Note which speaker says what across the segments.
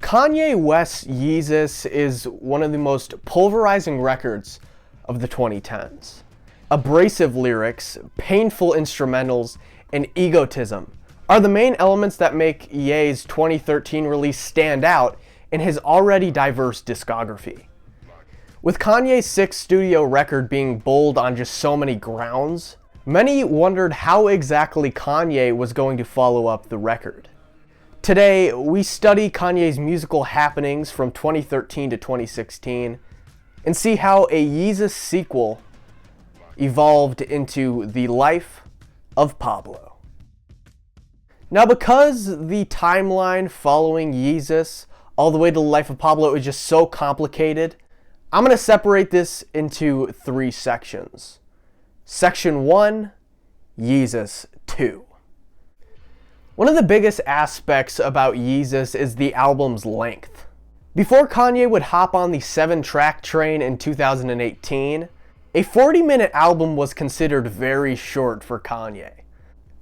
Speaker 1: Kanye West's Yeezus is one of the most pulverizing records of the 2010s. Abrasive lyrics, painful instrumentals, and egotism are the main elements that make Ye's 2013 release stand out in his already diverse discography. With Kanye's sixth studio record being bold on just so many grounds, many wondered how exactly Kanye was going to follow up the record. Today, we study Kanye's musical happenings from 2013 to 2016 and see how a Yeezus sequel evolved into the Life of Pablo. Now, because the timeline following Yeezus all the way to the Life of Pablo is just so complicated, I'm going to separate this into three sections. Section 1, Yeezus 2. One of the biggest aspects about Yeezus is the album's length. Before Kanye would hop on the 7-track train in 2018, a 40-minute album was considered very short for Kanye.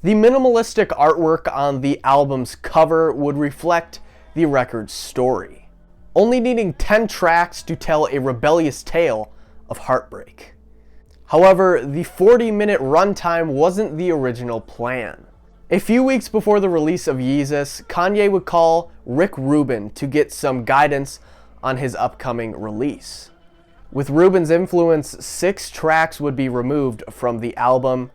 Speaker 1: The minimalistic artwork on the album's cover would reflect the record's story, only needing 10 tracks to tell a rebellious tale of heartbreak. However, the 40-minute runtime wasn't the original plan. A few weeks before the release of Yeezus, Kanye would call Rick Rubin to get some guidance on his upcoming release. With Rubin's influence, 6 tracks would be removed from the album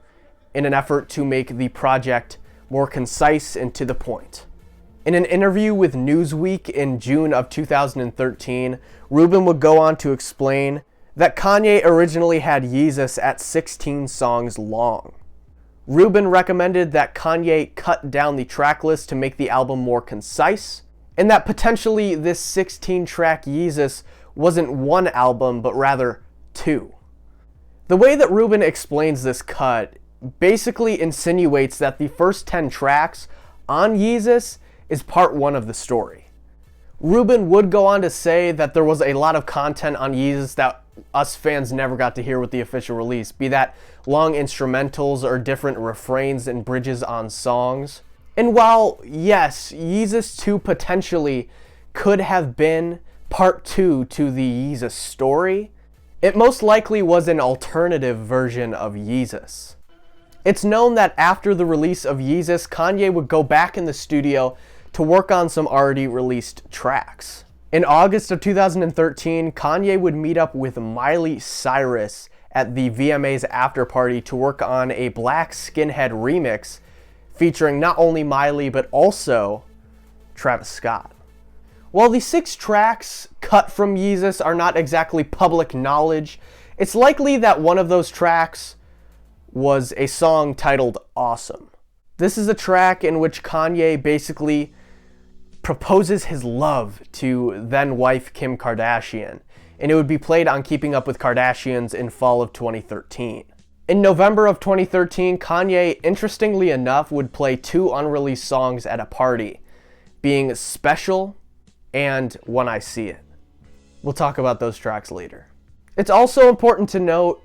Speaker 1: in an effort to make the project more concise and to the point. In an interview with Newsweek in June of 2013, Rubin would go on to explain that Kanye originally had Yeezus at 16 songs long. Rubin recommended that Kanye cut down the track list to make the album more concise, and that potentially this 16-track Yeezus wasn't one album, but rather 2. The way that Rubin explains this cut basically insinuates that the first 10 tracks on Yeezus is part 1 of the story. Rubin would go on to say that there was a lot of content on Yeezus that us fans never got to hear with the official release, be that long instrumentals or different refrains and bridges on songs. And while, yes, Yeezus 2 potentially could have been part 2 to the Yeezus story, it most likely was an alternative version of Yeezus. It's known that after the release of Yeezus, Kanye would go back in the studio to work on some already released tracks. In August of 2013, Kanye would meet up with Miley Cyrus at the VMA's after party to work on a Black Skinhead remix featuring not only Miley but also Travis Scott. While the 6 tracks cut from Yeezus are not exactly public knowledge, it's likely that one of those tracks was a song titled Awesome. This is a track in which Kanye basically proposes his love to then-wife Kim Kardashian, and it would be played on Keeping Up with Kardashians in fall of 2013. In November of 2013, Kanye, interestingly enough, would play 2 unreleased songs at a party, being Special and When I See It. We'll talk about those tracks later. It's also important to note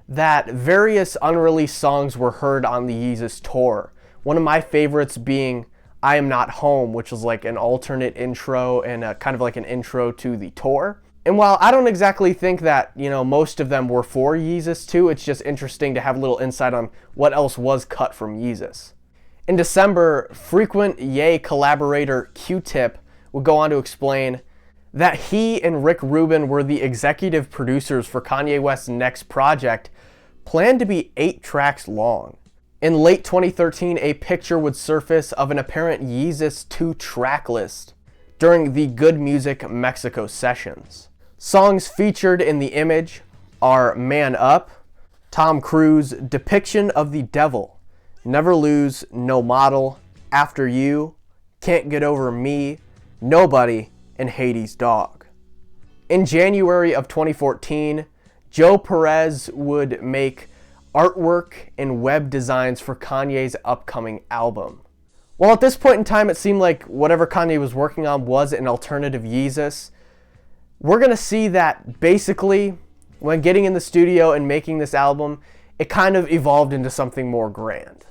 Speaker 1: that various unreleased songs were heard on the Yeezus tour, one of my favorites being I Am Not Home, which was like an alternate intro and kind of like an intro to the tour. And while I don't exactly think that, most of them were for Yeezus 2, it's just interesting to have a little insight on what else was cut from Yeezus. In December, frequent Ye collaborator Q-Tip would go on to explain that he and Rick Rubin were the executive producers for Kanye West's next project, planned to be 8 tracks long. In late 2013, a picture would surface of an apparent Yeezus 2 track list during the Good Music Mexico sessions. Songs featured in the image are Man Up, Tom Cruise, Depiction of the Devil, Never Lose, No Model, After You, Can't Get Over Me, Nobody, and Hades' Dog. In January of 2014, Joe Perez would make artwork and web designs for Kanye's upcoming album. While at this point in time it seemed like whatever Kanye was working on was an alternative Yeezus, we're going to see that basically when getting in the studio and making this album, it kind of evolved into something more grand.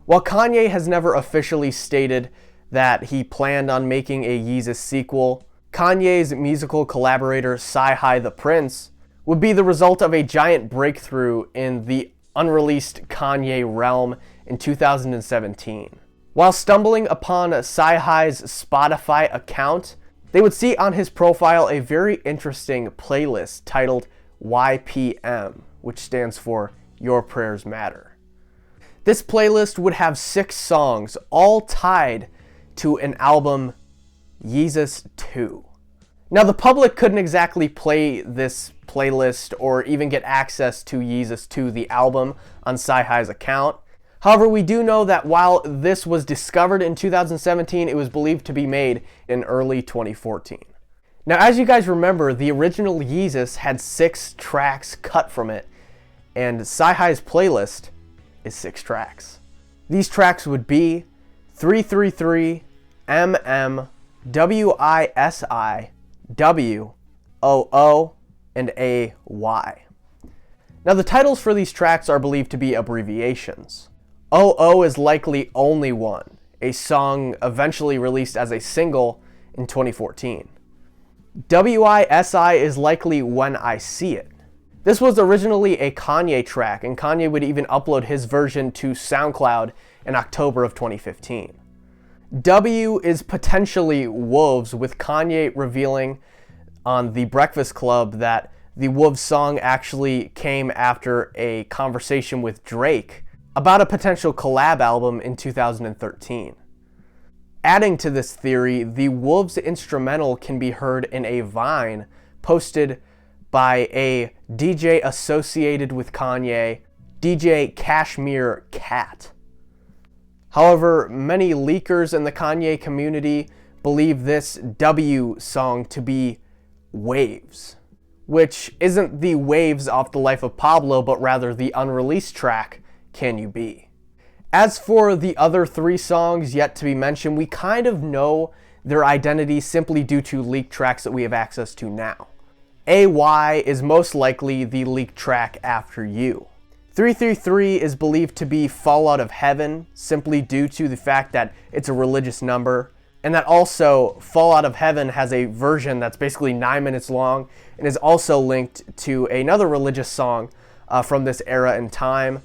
Speaker 1: While Kanye has never officially stated that he planned on making a Yeezus sequel, Kanye's musical collaborator Sci-Hi the Prince would be the result of a giant breakthrough in the unreleased Kanye realm in 2017. While stumbling upon Sci-Hi's Spotify account, they would see on his profile a very interesting playlist titled YPM, which stands for Your Prayers Matter. This playlist would have 6 songs, all tied to an album, Yeezus 2. Now, the public couldn't exactly play this playlist or even get access to Yeezus 2, the album, on Sci-Hi's account. However, we do know that while this was discovered in 2017, it was believed to be made in early 2014. Now, as you guys remember, the original Yeezus had 6 tracks cut from it, and Sci-Hi's playlist is 6 tracks. These tracks would be 333, MM, WISI, W, OO, and AY. Now, the titles for these tracks are believed to be abbreviations. OO is likely Only One, a song eventually released as a single in 2014. WISI is likely When I See It. This was originally a Kanye track, and Kanye would even upload his version to SoundCloud in October of 2015. W is potentially Wolves, with Kanye revealing on The Breakfast Club that the Wolves song actually came after a conversation with Drake about a potential collab album in 2013. Adding to this theory, the Wolves instrumental can be heard in a Vine posted by a DJ associated with Kanye, DJ Kashmir Cat. However, many leakers in the Kanye community believe this W song to be Waves, which isn't the Waves off the Life of Pablo, but rather the unreleased track, Can You Be? As for the other 3 songs yet to be mentioned, we kind of know their identity simply due to leaked tracks that we have access to now. AY is most likely the leaked track After You. 333 is believed to be Fall Out of Heaven, simply due to the fact that it's a religious number, and that also Fall Out of Heaven has a version that's basically 9 minutes long and is also linked to another religious song from this era in time,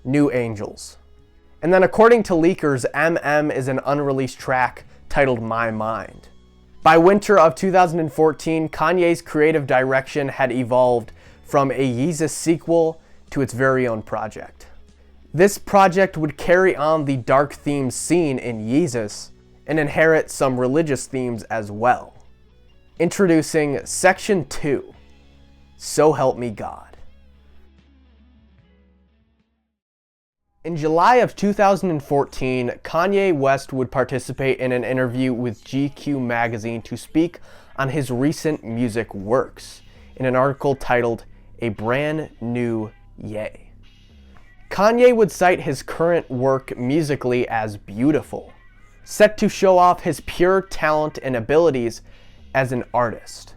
Speaker 1: New Angels. And then according to leakers, MM is an unreleased track titled My Mind. By winter of 2014, Kanye's creative direction had evolved from a Yeezus sequel to its very own project. This project would carry on the dark themes seen in Yeezus and inherit some religious themes as well. Introducing Section 2, So Help Me God. In July of 2014, Kanye West would participate in an interview with GQ magazine to speak on his recent music works in an article titled A Brand New Ye. Kanye would cite his current work musically as beautiful, set to show off his pure talent and abilities as an artist.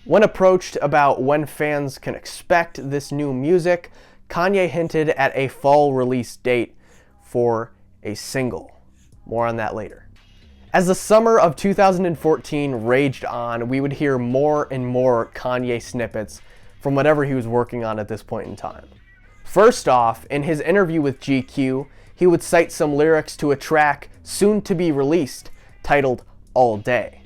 Speaker 1: When approached about when fans can expect this new music, Kanye hinted at a fall release date for a single. More on that later. As the summer of 2014 raged on, we would hear more and more Kanye snippets from whatever he was working on at this point in time. First off, in his interview with GQ, he would cite some lyrics to a track soon to be released titled All Day.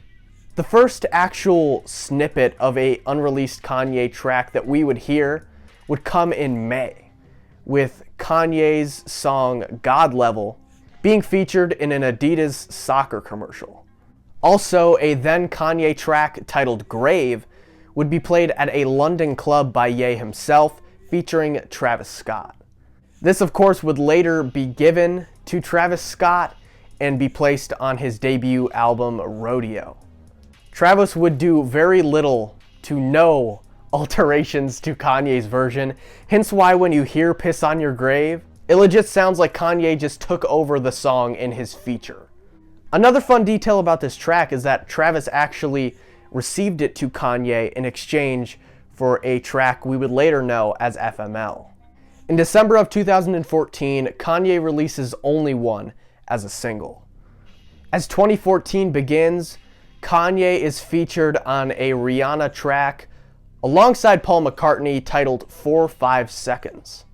Speaker 1: The first actual snippet of a unreleased Kanye track that we would hear would come in May, with Kanye's song God Level being featured in an Adidas soccer commercial. Also, a then Kanye track titled Grave would be played at a London club by Ye himself, featuring Travis Scott. This, of course, would later be given to Travis Scott and be placed on his debut album, RODEO. Travis would do very little to no alterations to Kanye's version, hence why when you hear Piss on Your Grave, it legit sounds like Kanye just took over the song in his feature. Another fun detail about this track is that Travis actually received it to Kanye in exchange for a track we would later know as FML. In December of 2014, Kanye releases Only One as a single. As 2014 begins, Kanye is featured on a Rihanna track alongside Paul McCartney titled 4-5 Seconds.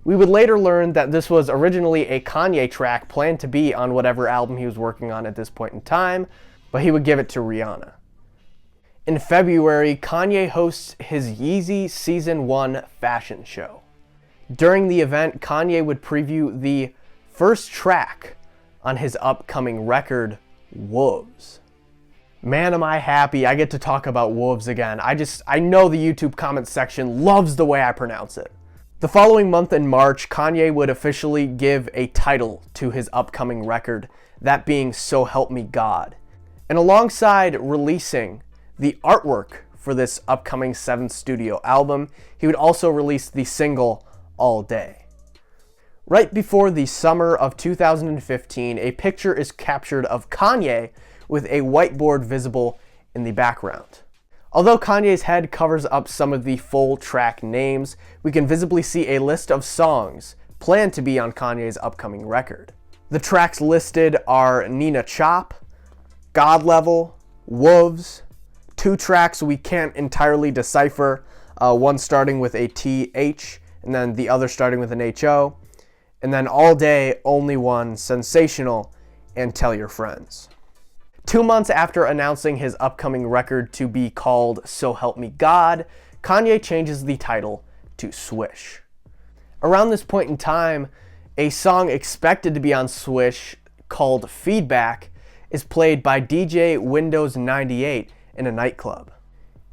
Speaker 1: We would later learn that this was originally a Kanye track planned to be on whatever album he was working on at this point in time, but he would give it to Rihanna. In February, Kanye hosts his Yeezus Season 1 fashion show. During the event, Kanye would preview the first track on his upcoming record, Wolves. Man, am I happy I get to talk about Wolves again. I know the YouTube comments section loves the way I pronounce it. The following month in March, Kanye would officially give a title to his upcoming record, that being So Help Me God. And alongside releasing the artwork for this upcoming 7th studio album, he would also release the single All Day. Right before the summer of 2015, a picture is captured of Kanye with a whiteboard visible in the background. Although Kanye's head covers up some of the full track names, we can visibly see a list of songs planned to be on Kanye's upcoming record. The tracks listed are Nina Chop, God Level, Wolves, 2 tracks we can't entirely decipher, one starting with a TH and then the other starting with an HO, and then All Day, Only One, Sensational, and Tell Your Friends. 2 months after announcing his upcoming record to be called So Help Me God, Kanye changes the title to Swish. Around this point in time, a song expected to be on Swish called Feedback is played by DJ Windows 98 in a nightclub.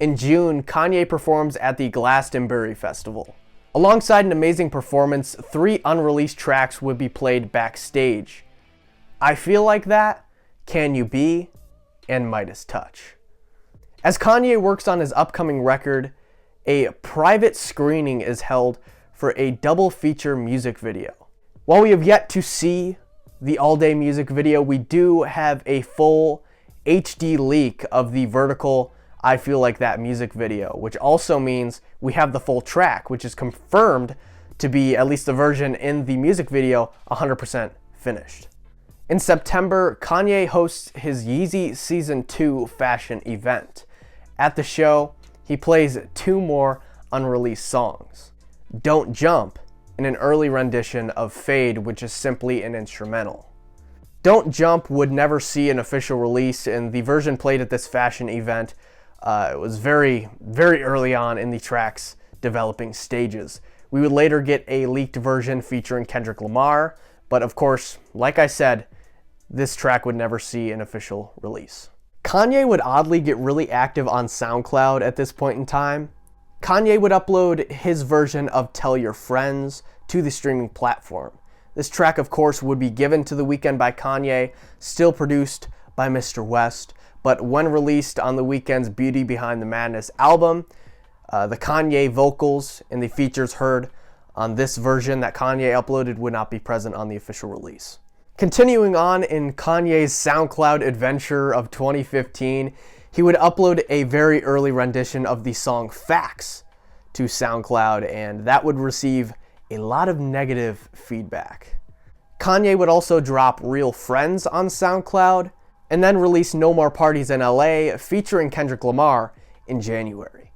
Speaker 1: In June, Kanye performs at the Glastonbury Festival. Alongside an amazing performance, 3 unreleased tracks would be played backstage: I Feel Like That, Can You Be, and Midas Touch. As Kanye works on his upcoming record, a private screening is held for a double feature music video. While we have yet to see the All Day music video, we do have a full HD leak of the vertical I Feel Like That music video, which also means we have the full track, which is confirmed to be, at least the version in the music video, 100% finished. In September, Kanye hosts his Yeezus Season 2 fashion event. At the show, he plays 2 more unreleased songs: Don't Jump, and an early rendition of Fade, which is simply an instrumental. Don't Jump would never see an official release, and the version played at this fashion event it was very, very early on in the track's developing stages. We would later get a leaked version featuring Kendrick Lamar, but of course, like I said, this track would never see an official release. Kanye would oddly get really active on SoundCloud at this point in time. Kanye would upload his version of Tell Your Friends to the streaming platform. This track, of course, would be given to The Weeknd by Kanye, still produced by Mr. West, but when released on The Weeknd's Beauty Behind the Madness album, the Kanye vocals and the features heard on this version that Kanye uploaded would not be present on the official release. Continuing on in Kanye's SoundCloud adventure of 2015, he would upload a very early rendition of the song Facts to SoundCloud, and that would receive a lot of negative feedback. Kanye would also drop Real Friends on SoundCloud, and then release No More Parties in LA featuring Kendrick Lamar in January.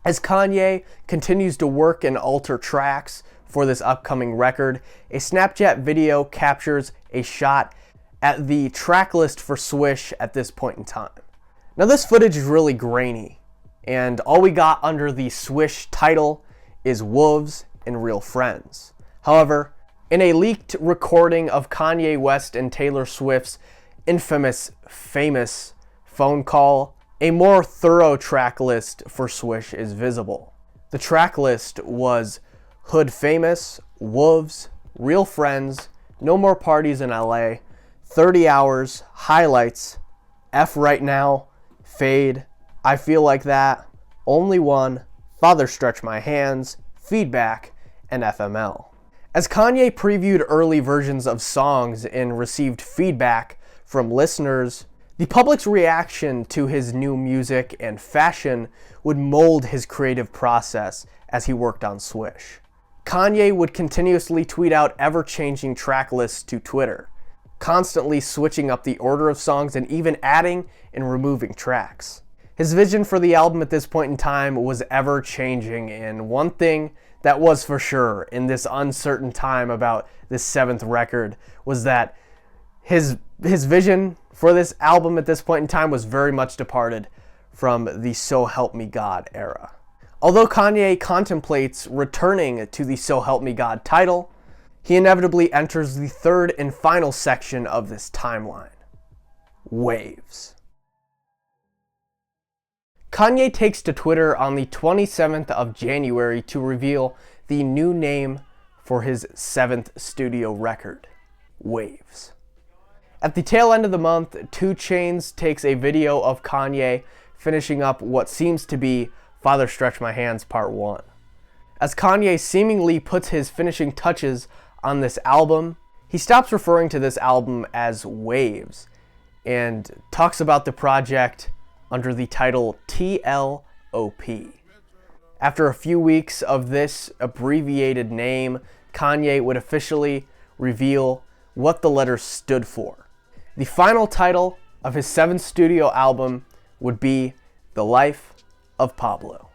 Speaker 1: As Kanye continues to work and alter tracks for this upcoming record, a Snapchat video captures a shot at the track list for Swish at this point in time. Now this footage is really grainy, and all we got under the Swish title is Wolves and Real Friends. However, in a leaked recording of Kanye West and Taylor Swift's famous phone call, a more thorough track list for Swish is visible. The track list was Hood Famous, Wolves, Real Friends, No More Parties in LA, 30 Hours, Highlights, F Right Now, Fade, I Feel Like That, Only One, Father Stretch My Hands, Feedback, and FML. As Kanye previewed early versions of songs and received feedback from listeners, the public's reaction to his new music and fashion would mold his creative process as he worked on Swish. Kanye would continuously tweet out ever-changing track lists to Twitter. constantly switching up the order of songs and even adding and removing tracks. His vision for the album at this point in time was ever changing, and one thing that was for sure in this uncertain time about this seventh record was that his vision for this album at this point in time was very much departed from the So Help Me God era. Although Kanye contemplates returning to the So Help Me God title, he inevitably enters the third and final section of this timeline: waves. Kanye takes to Twitter on the 27th of January to reveal the new name for his seventh studio record, Waves. At the tail end of the month, 2 Chainz takes a video of Kanye finishing up what seems to be Father Stretch My Hands Part 1. As Kanye seemingly puts his finishing touches on this album, he stops referring to this album as Waves and talks about the project under the title TLOP. After a few weeks of this abbreviated name, Kanye would officially reveal what the letters stood for. The final title of his 7th studio album would be The Life of Pablo.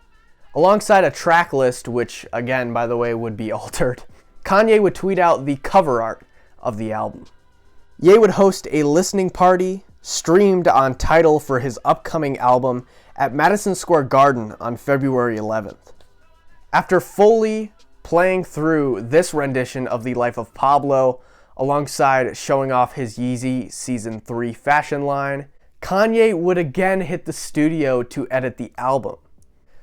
Speaker 1: Alongside a track list, which again, by the way, would be altered, Kanye would tweet out the cover art of the album. Ye would host a listening party streamed on Tidal for his upcoming album at Madison Square Garden on February 11th. After fully playing through this rendition of The Life of Pablo, alongside showing off his Yeezy Season 3 fashion line, Kanye would again hit the studio to edit the album.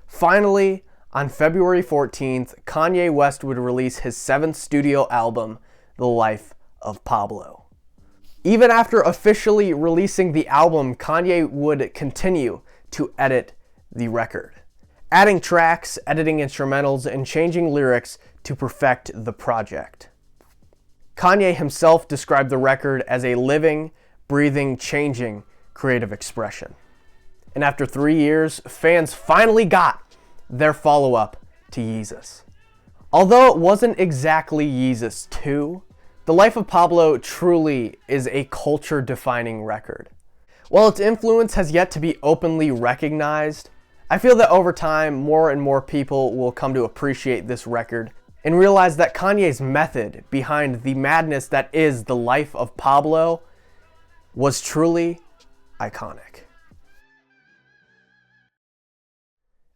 Speaker 1: Finally, on February 14th, Kanye West would release his 7th studio album, The Life of Pablo. Even after officially releasing the album, Kanye would continue to edit the record, adding tracks, editing instrumentals, and changing lyrics to perfect the project. Kanye himself described the record as a living, breathing, changing creative expression. And after 3 years, fans finally got their follow-up to Yeezus. Although it wasn't exactly Yeezus 2, The Life of Pablo truly is a culture-defining record. While its influence has yet to be openly recognized, I feel that over time, more and more people will come to appreciate this record and realize that Kanye's method behind the madness that is The Life of Pablo was truly iconic.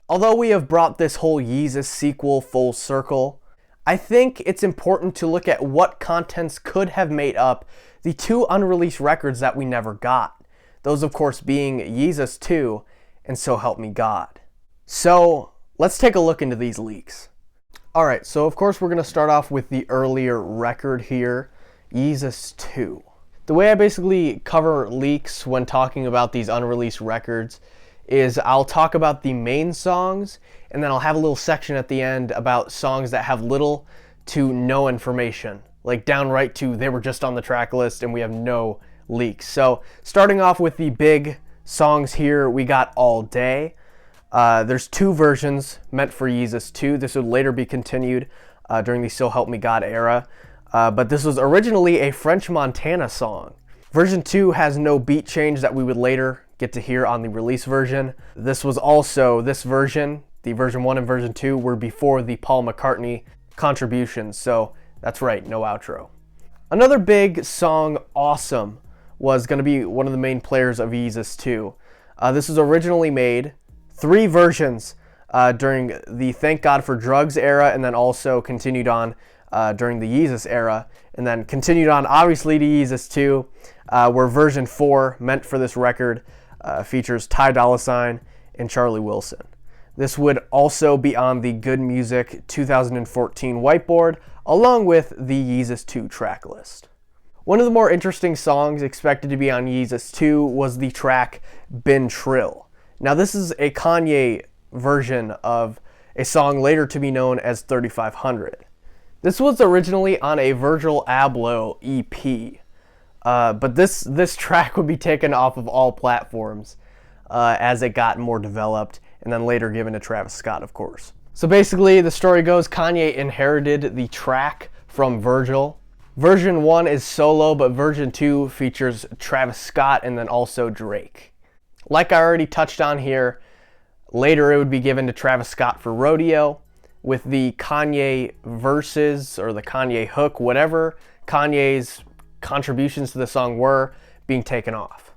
Speaker 1: Although we have brought this whole Yeezus sequel full circle, I think it's important to look at what contents could have made up the 2 unreleased records that we never got. Those, of course, being Yeezus 2 and So Help Me God. So let's take a look into these leaks. Alright, so of course we're going to start off with the earlier record here, Yeezus 2. The way I basically cover leaks when talking about these unreleased records is I'll talk about the main songs, and then I'll have a little section at the end about songs that have little to no information, like downright to they were just on the track list and we have no leaks. So starting off with the big songs here, we got All Day. There's 2 versions meant for Yeezus 2. This would later be continued during the So Help Me God era, but this was originally a French Montana song. Version 2 has no beat change that we would later get to hear on the release version. This version, the version 1 and version 2, were before the Paul McCartney contributions, so that's right, no outro. Another big song, Awesome, was going to be one of the main players of Yeezus 2. This was originally made 3 versions during the Thank God for Drugs era, and then also continued on during the Yeezus era, and then continued on obviously to Yeezus 2, where version 4, meant for this record, features Ty Dolla $ign and Charlie Wilson. This would also be on the Good Music 2014 whiteboard, along with the Yeezus 2 track list. One of the more interesting songs expected to be on Yeezus 2 was the track Bin Trill. Now this is a Kanye version of a song later to be known as 3500. This was originally on a Virgil Abloh EP, but this track would be taken off of all platforms as it got more developed, and then later given to Travis Scott, of course. So basically, the story goes Kanye inherited the track from Virgil, Version 1 is solo, but version 2 features Travis Scott and then also Drake. Like I already touched on here, later it would be given to Travis Scott for RODEO, with the Kanye verses or the Kanye hook, whatever Kanye's contributions to the song were, being taken off.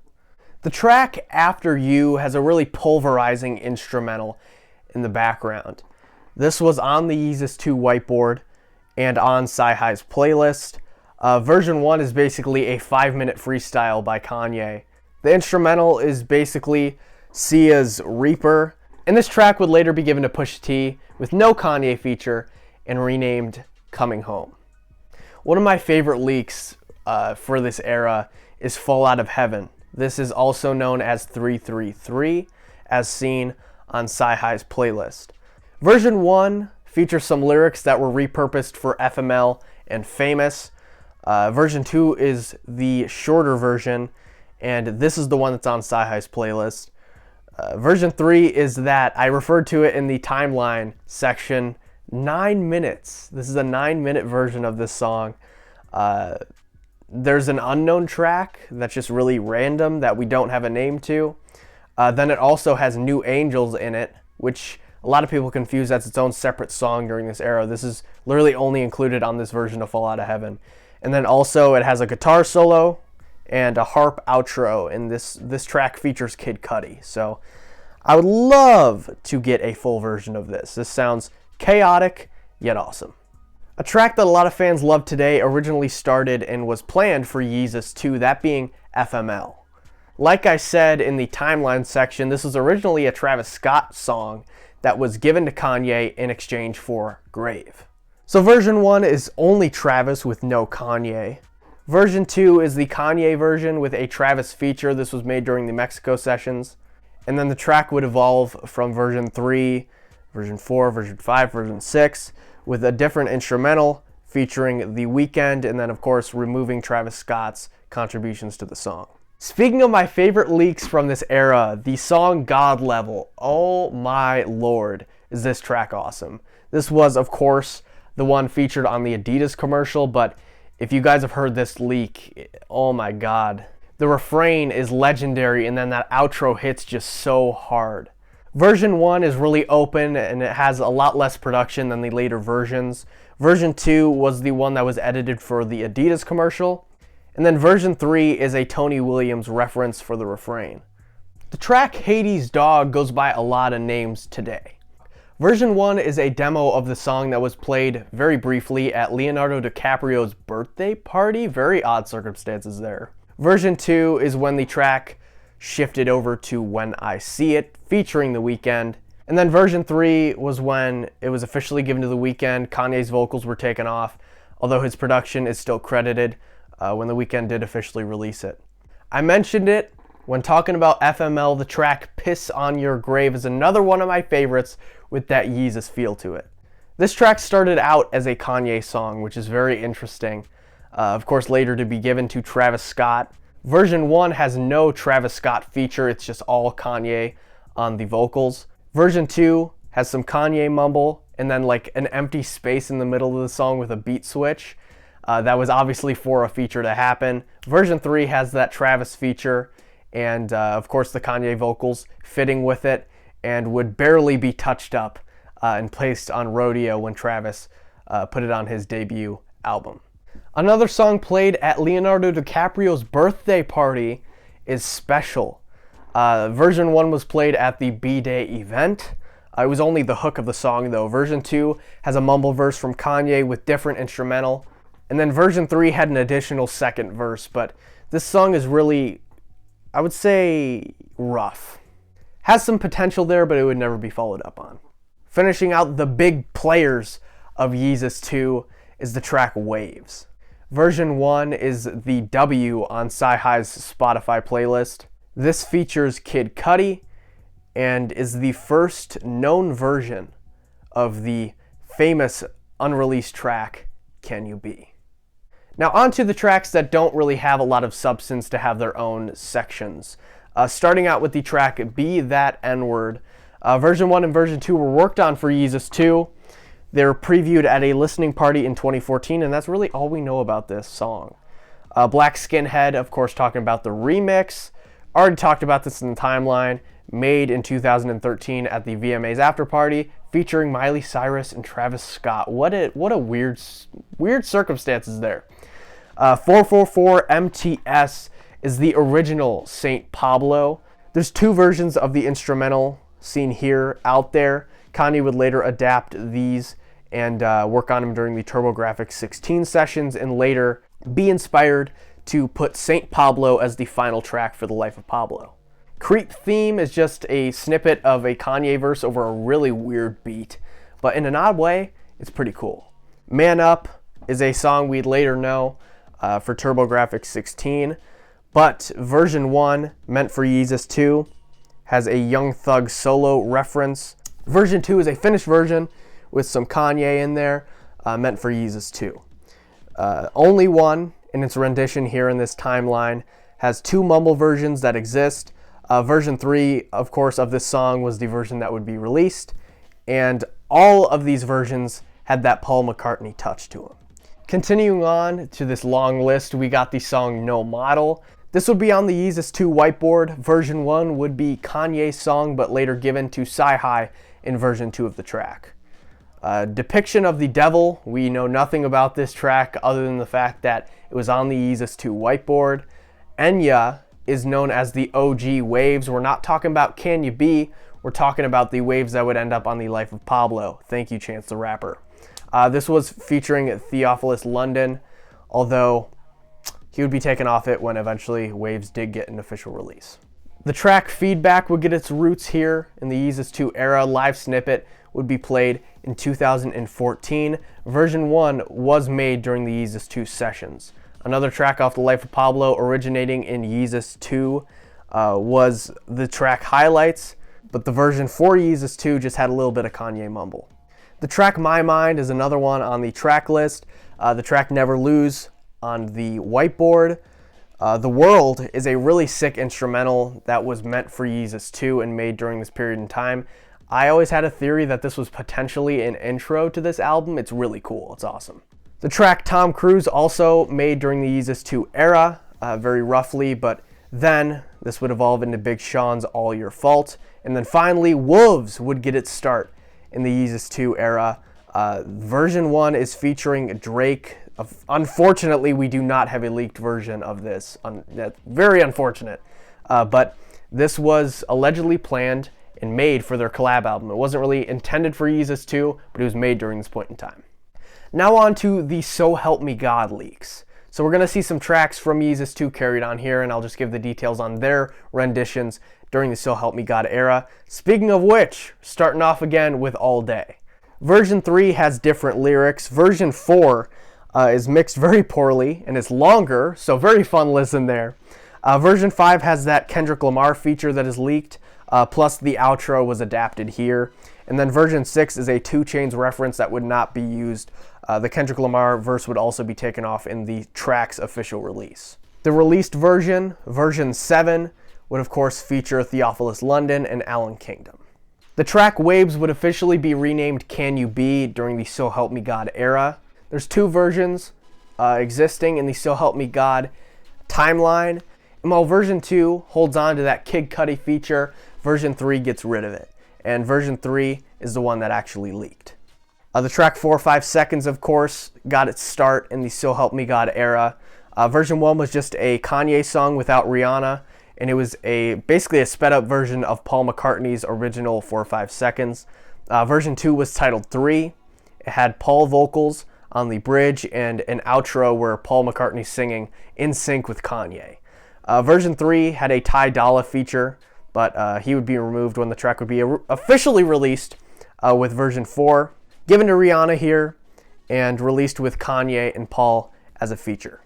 Speaker 1: The track After You has a really pulverizing instrumental in the background. This was on the Yeezus 2 whiteboard and on Sci-Hi's playlist. Version 1 is basically a 5-minute freestyle by Kanye. The instrumental is basically Sia's Reaper, and this track would later be given to Pusha T with no Kanye feature and renamed Coming Home. One of my favorite leaks for this era is Fall Out of Heaven. This is also known as 333, as seen on Sci-Hi's playlist. Version 1 features some lyrics that were repurposed for FML and Famous. Version 2 is the shorter version, and this is the one that's on Sci-Hi's playlist. Version 3 is that I referred to it in the timeline section, 9 minutes. This is a 9-minute version of this song. There's an unknown track that's just really random that we don't have a name to. Then it also has New Angels in it, which a lot of people confuse as its own separate song during this era. This is literally only included on this version of Fall Out of Heaven. And then also it has a guitar solo and a harp outro, and this track features Kid Cudi. So I would love to get a full version of this. This sounds chaotic yet awesome. A track that a lot of fans love today originally started and was planned for Yeezus 2, that being FML. Like I said in the timeline section, this was originally a Travis Scott song that was given to Kanye in exchange for Grave. So version 1 is only Travis with no Kanye. Version 2 is the Kanye version with a Travis feature. This was made during the Mexico sessions. And then the track would evolve from version 3, version 4, version 5, version 6, with a different instrumental featuring The Weeknd, and then of course removing Travis Scott's contributions to the song. Speaking of my favorite leaks from this era, the song God Level. Oh my lord, is this track awesome. This was of course the one featured on the Adidas commercial, but if you guys have heard this leak, oh my god. The refrain is legendary, and then that outro hits just so hard. Version 1 is really open and it has a lot less production than the later versions. Version 2 was the one that was edited for the Adidas commercial. And then version 3 is a Tony Williams reference for the refrain. The track Hades Dog goes by a lot of names today. Version 1 is a demo of the song that was played very briefly at Leonardo DiCaprio's birthday party. Very odd circumstances there. Version 2 is when the track shifted over to When I See It, featuring The Weeknd. And then version 3 was when it was officially given to The Weeknd. Kanye's vocals were taken off, although his production is still credited when The Weeknd did officially release it. I mentioned it when talking about FML. The track Piss on Your Grave is another one of my favorites with that Yeezus feel to it. This track started out as a Kanye song, which is very interesting. Of course, later to be given to Travis Scott. Version 1 has no Travis Scott feature, it's just all Kanye on the vocals. Version 2 has some Kanye mumble and then like an empty space in the middle of the song with a beat switch. That was obviously for a feature to happen. Version 3 has that Travis feature and of course the Kanye vocals fitting with it, and would barely be touched up and placed on RODEO when Travis put it on his debut album. Another song played at Leonardo DiCaprio's birthday party is Special. Version 1 was played at the B-Day event. It was only the hook of the song though. Version 2 has a mumble verse from Kanye with different instrumental. And then version 3 had an additional second verse, but this song is really, I would say, rough. Has some potential there, but it would never be followed up on. Finishing out the big players of Yeezus 2 is the track Waves. Version 1 is the W on Sci-Hi's Spotify playlist. This features Kid Cudi and is the first known version of the famous unreleased track Can You Be. Now onto the tracks that don't really have a lot of substance to have their own sections. Starting out with the track Be That N-Word. Version 1 and version 2 were worked on for Yeezus 2. They were previewed at a listening party in 2014, and that's really all we know about this song. Black Skinhead, of course, talking about the remix. Already talked about this in the timeline. Made in 2013 at the VMAs after party, featuring Miley Cyrus and Travis Scott. What a weird circumstances there. 444 MTS is the original St. Pablo. There's two versions of the instrumental seen here out there. Kanye would later adapt these and work on them during the TurboGrafx 16 sessions, and later be inspired to put St. Pablo as the final track for the Life of Pablo. Creep Theme is just a snippet of a Kanye verse over a really weird beat, but in an odd way, it's pretty cool. Man Up is a song we'd later know for TurboGrafx 16, but version 1, meant for Yeezus 2, has a Young Thug solo reference. Version 2 is a finished version with some Kanye in there, meant for Yeezus 2. Only one in its rendition here in this timeline has two mumble versions that exist. Version 3, of course, of this song was the version that would be released, and all of these versions had that Paul McCartney touch to them. Continuing on to this long list, we got the song No Model. This would be on the Yeezus 2 whiteboard. Version 1 would be Kanye's song, but later given to Sci-Hi in version 2 of the track. Depiction of the Devil, we know nothing about this track other than the fact that it was on the Yeezus 2 whiteboard. Enya is known as the OG Waves. We're not talking about Can You Be, we're talking about the waves that would end up on the Life of Pablo. Thank you, Chance the Rapper. This was featuring Theophilus London, although he would be taken off it when eventually Waves did get an official release. The track Feedback would get its roots here in the Yeezus 2 era. Live snippet would be played in 2014. Version 1 was made during the Yeezus 2 sessions. Another track off the Life of Pablo originating in Yeezus 2 was the track Highlights, but the version for Yeezus 2 just had a little bit of Kanye mumble. The track My Mind is another one on the track list. The track Never Lose on the whiteboard. The World is a really sick instrumental that was meant for Yeezus 2 and made during this period in time. I always had a theory that this was potentially an intro to this album. It's really cool. It's awesome. The track Tom Cruise, also made during the Yeezus 2 era, very roughly, but then this would evolve into Big Sean's All Your Fault. And then finally, Wolves would get its start in the Yeezus 2 era. Version 1 is featuring Drake. Unfortunately, we do not have a leaked version of this. Very unfortunate. But this was allegedly planned and made for their collab album. It wasn't really intended for Yeezus 2, but it was made during this point in time. Now on to the So Help Me God leaks. So we're going to see some tracks from Yeezus 2 carried on here, and I'll just give the details on their renditions during the So Help Me God era. Speaking of which, starting off again with All Day. Version 3 has different lyrics. Version 4 is mixed very poorly, and it's longer, so very fun listen there. Version 5 has that Kendrick Lamar feature that is leaked, plus the outro was adapted here. And then version 6 is a 2 Chainz reference that would not be used. The Kendrick Lamar verse would also be taken off in the track's official release. The released version, version 7, would of course feature Theophilus London and Alan Kingdom. The track Waves would officially be renamed Can You Be during the So Help Me God era. There's 2 versions existing in the So Help Me God timeline. And while version 2 holds on to that Kid Cudi feature, version 3 gets rid of it. And version 3 is the one that actually leaked. The track 4 or 5 Seconds, of course, got its start in the So Help Me God era. Version 1 was just a Kanye song without Rihanna, and it was basically a sped up version of Paul McCartney's original 4 or 5 Seconds. Version 2 was titled 3. It had Paul vocals on the bridge and an outro where Paul McCartney's singing in sync with Kanye. Version 3 had a Ty Dolla feature, but he would be removed when the track would be officially released with version 4, given to Rihanna here, and released with Kanye and Paul as a feature.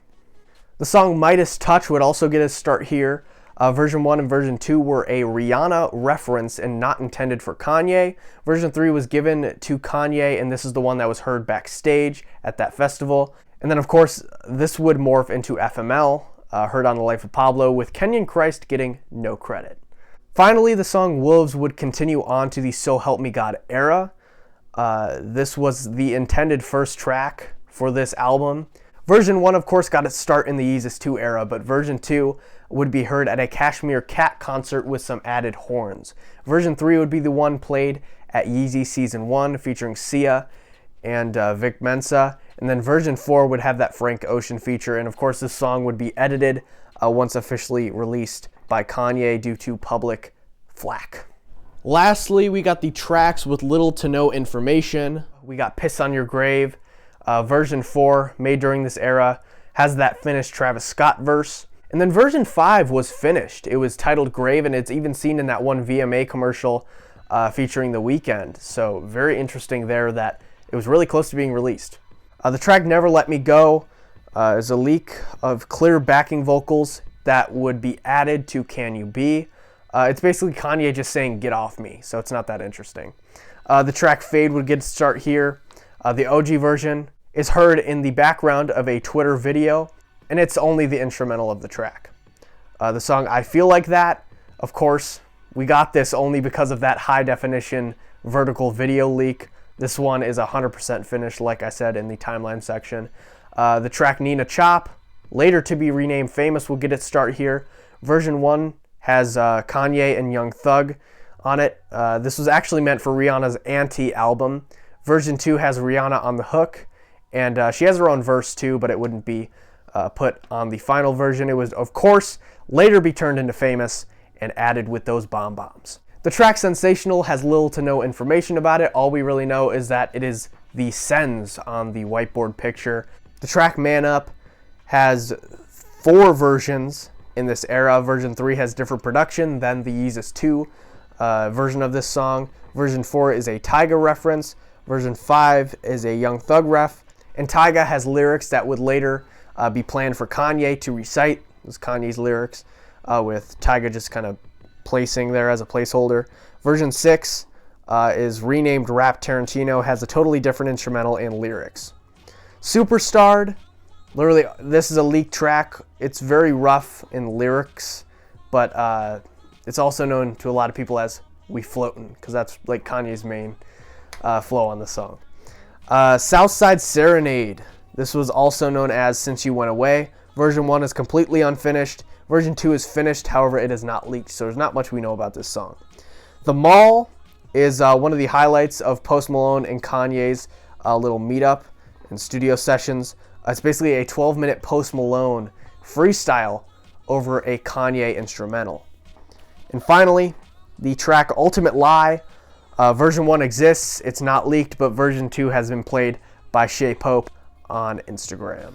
Speaker 1: The song Midas Touch would also get its start here. Version 1 and version 2 were a Rihanna reference and not intended for Kanye. Version 3 was given to Kanye, and this is the one that was heard backstage at that festival. And then, of course, this would morph into FML, heard on the Life of Pablo, with Kenyon Christ getting no credit. Finally, the song Wolves would continue on to the So Help Me God era. This was the intended first track for this album. Version 1, of course, got its start in the Yeezus 2 era, but version 2 would be heard at a Kashmir Cat concert with some added horns. Version 3 would be the one played at Yeezy Season 1 featuring Sia and Vic Mensa. And then version 4 would have that Frank Ocean feature. And of course, this song would be edited once officially released by Kanye due to public flack. Lastly, we got the tracks with little to no information. We got Piss on Your Grave. Version 4, made during this era, has that finished Travis Scott verse. And then version 5 was finished. It was titled Grave, and it's even seen in that one VMA commercial featuring The Weeknd. So very interesting there that it was really close to being released. The track Never Let Me Go is a leak of clear backing vocals that would be added to Can You Be. It's basically Kanye just saying, get off me, so it's not that interesting. The track Fade would get its start here. The OG version is heard in the background of a Twitter video, and it's only the instrumental of the track. The song I Feel Like That, of course, we got this only because of that high definition vertical video leak. This one is 100% finished, like I said in the timeline section. The track Nina Chop, later to be renamed Famous, will get its start here. Version 1 has Kanye and Young Thug on it. This was actually meant for Rihanna's Anti album. Version 2 has Rihanna on the hook, and she has her own verse too, but it wouldn't be put on the final version. It was, of course, later be turned into Famous and added with those bombs. The track Sensational has little to no information about it. All we really know is that it is the Sens on the whiteboard picture. The track Man Up has 4 versions in this era. Version 3 has different production than the Yeezus 2 version of this song. Version 4 is a Tyga reference. Version 5 is a Young Thug ref. And Tyga has lyrics that would later be planned for Kanye to recite. This is Kanye's lyrics, with Tyga just kind of placing there as a placeholder. Version 6 is renamed Rap Tarantino, has a totally different instrumental and lyrics. Superstarred, literally, this is a leaked track. It's very rough in lyrics, but it's also known to a lot of people as We Floatin', because that's like Kanye's main flow on the song. Southside Serenade, this was also known as Since You Went Away. Version 1 is completely unfinished. Version 2 is finished, however, it is not leaked, so there's not much we know about this song. The Mall is one of the highlights of Post Malone and Kanye's little meetup and studio sessions. It's basically a 12-minute Post Malone freestyle over a Kanye instrumental. And finally, the track Ultimate Lie. Version 1 exists, it's not leaked, but version 2 has been played by Shay Pope on Instagram.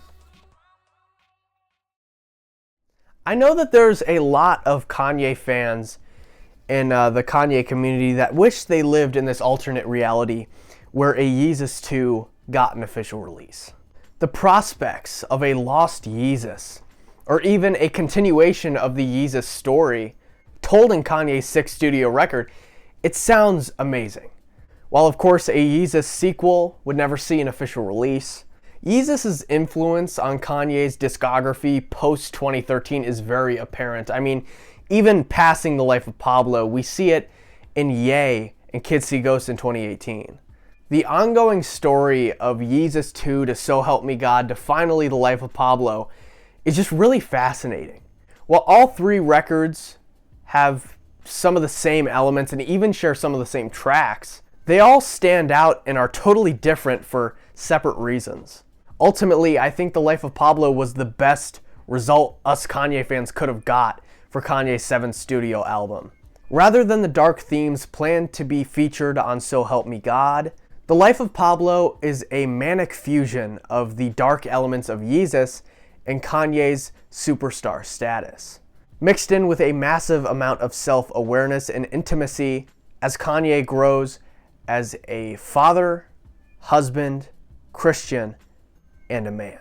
Speaker 1: I know that there's a lot of Kanye fans in the Kanye community that wish they lived in this alternate reality where a Yeezus 2 got an official release. The prospects of a lost Yeezus, or even a continuation of the Yeezus story told in Kanye's 6th studio record, it sounds amazing. While of course a Yeezus sequel would never see an official release, Yeezus' influence on Kanye's discography post-2013 is very apparent. I mean, even passing the Life of Pablo, we see it in Ye and Kids See Ghosts in 2018. The ongoing story of Yeezus 2 to So Help Me God to finally the Life of Pablo is just really fascinating. While all 3 records have some of the same elements and even share some of the same tracks, they all stand out and are totally different for separate reasons. Ultimately, I think The Life of Pablo was the best result us Kanye fans could have got for Kanye's 7th studio album. Rather than the dark themes planned to be featured on So Help Me God, The Life of Pablo is a manic fusion of the dark elements of Yeezus and Kanye's superstar status, mixed in with a massive amount of self-awareness and intimacy as Kanye grows as a father, husband, Christian, and a man.